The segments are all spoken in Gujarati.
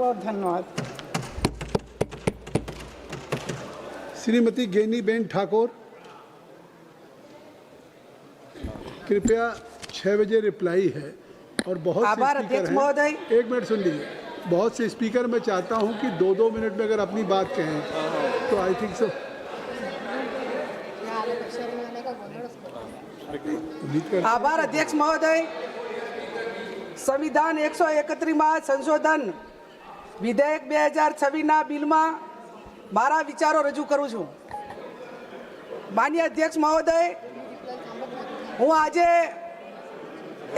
बहुत धन्यवाद। श्रीमती गेनीबेन ठाकुर, कृपया 6 बजे रिप्लाई है और बहुत से आभार स्पीकर अध्यक्ष हैं। महोदय। एक मिनट सुन लीजिए, बहुत से स्पीकर मैं चाहता हूं कि 2-2 मिनट में अगर अपनी बात कहें तो आई थिंक सो। आभार अध्यक्ष महोदय। संविधान 131 में संशोधन विधेयक 2026 ना बिल में मारा विचारों रजू करूँ छूँ। माननीय अध्यक्ष महोदय, हूँ आज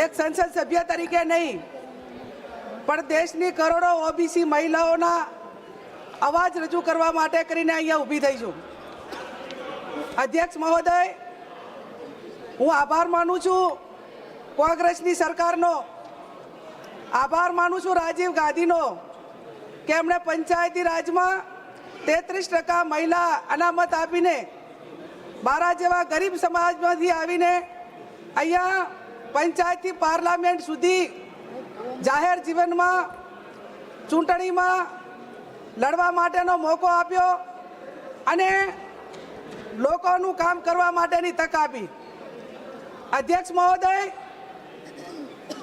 एक संसद सभ्य तरीके नहीं पर देशनी करोड़ों ओबीसी महिलाओं अवाज रजू करवा माटे करीने अहींया ऊभी थई छूं। अध्यक्ष महोदय, हूँ आभार मानु छूं कांग्रेसनी सरकारनो, आभार मानु छूं राजीव गांधीनो के एमणे पंचायती राज में 33% महिला अनामत आपीने मारा जेवा गरीब समाजमांथी आवीने अहींया पंचायती पार्लामेंट सुधी जाहिर जीवन में चूंटणी में लड़वा माटेनो मौको आप्यो अने लोकोनुं काम करवा माटेनी तक आपी। अध्यक्ष महोदय,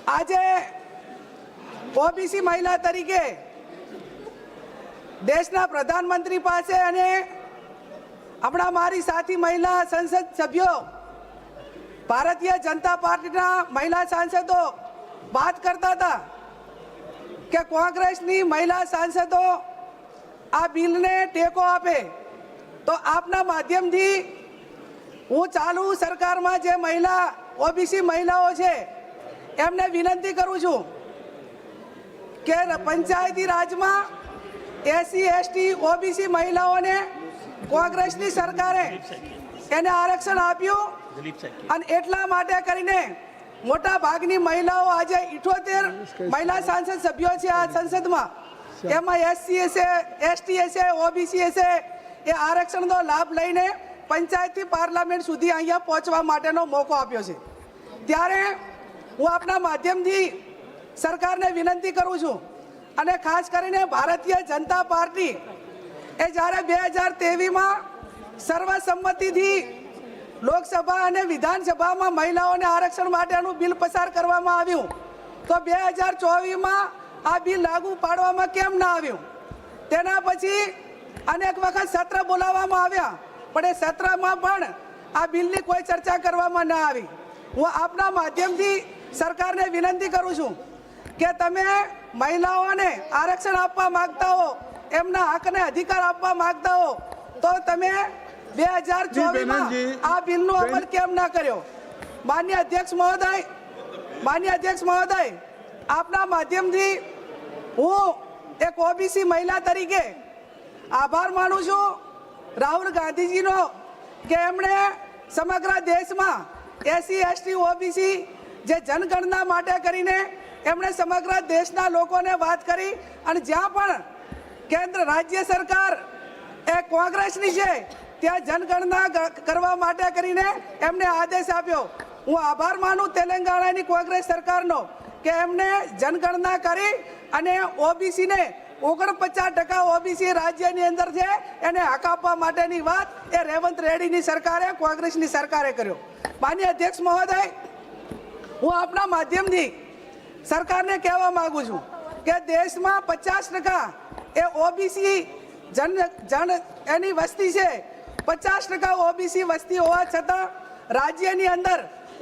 आज ओबीसी महिला तरीके देशना प्रधानमंत्री पासे अने अपना मारी साथी महिला संसद सभ्यों भारतीय जनता पार्टी महिला सांसदों बात करता था कि कांग्रेसनी महिला सांसदों आ बिल ने टेको आपे तो आपना माध्यम थी हूँ चालू सरकार में जे महिला ओबीसी महिलाओं है एमने विनंती करूँ छूँ के पंचायती राज में एससी एसटी ओबीसी महिलाओं ने कांग्रेसनी सरकारे एने आरक्षण आप्યું અને એટલા માટે કરીને મોટા ભાગની મહિલાઓ આજે 78 મહિલા સાંસદ સભ્યો છે આ સંસદમાં એમાં એસસી હશે એસટી હશે ઓબીસી હશે એ આરક્ષણનો લાભ લઈને પંચાયતી પાર્લામેન્ટ સુધી અહીંયા પહોંચવા માટેનો મોકો આપ્યો છે। ત્યારે હું આપના માધ્યમથી સરકારને વિનંતી કરું છું અને ખાસ કરીને ભારતીય જનતા પાર્ટી એ જ્યારે 2023 માં સર્વસંમતિથી લોકસભા અને વિધાનસભામાં મહિલાઓને આરક્ષણ માટેનું બિલ પસાર કરવામાં આવ્યું તો 2024 માં આ બિલ લાગુ પાડવામાં કેમ ના આવ્યું? તેના પછી અનેક વખત સત્ર બોલાવવામાં આવ્યા પણ એ સત્રમાં પણ આ બિલની કોઈ ચર્ચા કરવામાં ના આવી। હું આપના માધ્યમથી સરકારને વિનંતી કરું છું કે તમે મહિલાઓને આરક્ષણ આપવા માંગતા હો, એમના હકને અધિકાર આપવા માંગતા હો તો તમે 2024 માં આ બિલનો અમલ કેમ ના કર્યો? માનનીય અધ્યક્ષ મહોદય, આપના માધ્યમથી હું એક ઓબીસી મહિલા તરીકે આભાર માનું છું રાહુલ ગાંધીજીનો કે એમણે સમગ્ર દેશમાં એસસી એસટી ઓબીસી જે જનગણના માટે કરીને એમણે સમગ્ર દેશના લોકોને વાત કરી અને જ્યાં પણ કેન્દ્ર રાજ્ય સરકાર એ કોંગ્રેસની છે ત્યાં જનગણના કરવા માટે કરીને એમને આદેશ આપ્યો। હું આભાર માનું તેલંગાણાની કોંગ્રેસ સરકારનો કે એમને જનગણના કરી અને ઓબીસીને 49% ઓબીસી રાજ્યની અંદર છે એને હક આપવા માટેની વાત એ રેવંત રેડ્ડીની સરકારે કોંગ્રેસની સરકારે કર્યો। માનનીય અધ્યક્ષ મહોદય, હું આપના માધ્યમથી સરકારને કહેવા માંગુ છું કે દેશમાં 50% એ ઓબીસી જન એની વસ્તી છે। 50% ઓબીસી વસ્તી હોવા છતાં રાજ્યની અંદર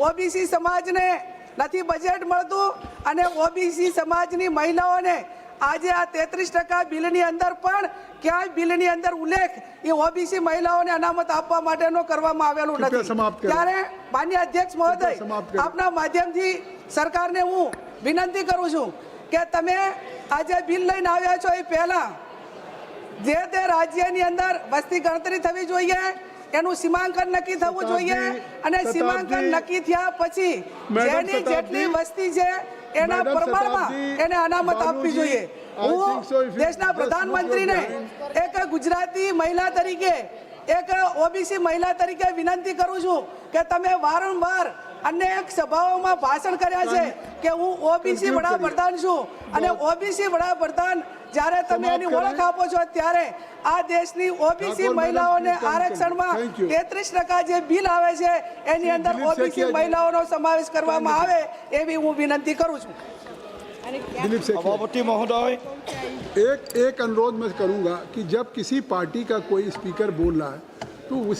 ઓબીસી સમાજને નથી બજેટ મળતું અને ઓબીસી સમાજની મહિલાઓને આજે આ 33% બિલની અંદર પણ ક્યાંય બિલની અંદર ઉલ્લેખ એ ઓબીસી મહિલાઓને અનામત આપવા માટેનો કરવામાં આવેલું નથી। ત્યારે માનનીય અધ્યક્ષ મહોદય, આપના માધ્યમથી સરકારને હું વિનંતી કરું છું કે તમે આજે બિલ લઈને આવ્યા છો એ પહેલા જે તે રાજ્યની અંદર વસ્તી ગણતરી થવી જોઈએ, એનું સીમાંકન નક્કી થવું જોઈએ અને સીમાંકન નક્કી થયા પછી જેની જેટલી વસ્તી છે એના પ્રમાણમાં એને અનામત આપવી જોઈએ। હું દેશના પ્રધાનમંત્રીને એક ગુજરાતી મહિલા તરીકે એક ઓબીસી મહિલા તરીકે વિનંતી કરું છું કે તમે વારંવાર અનેક સભાઓમાં ભાષણ કર્યા છે કે હું ઓબીસી વડાપ્રધાન છું અને ઓબીસી વડાપ્રધાન જ્યારે તમે એની ઓળખ આપો છો ત્યારે આ દેશની ઓબીસી મહિલાઓને આરક્ષણમાં 33% જે બિલ આવે છે એની અંદર ઓબીસી મહિલાઓનો સમાવેશ કરવામાં આવે એવી હું વિનંતી કરું છું। दिलीप सेठिया सभापति महोदय, एक अनुरोध मैं करूंगा कि जब किसी पार्टी का कोई स्पीकर बोल रहा है तो उस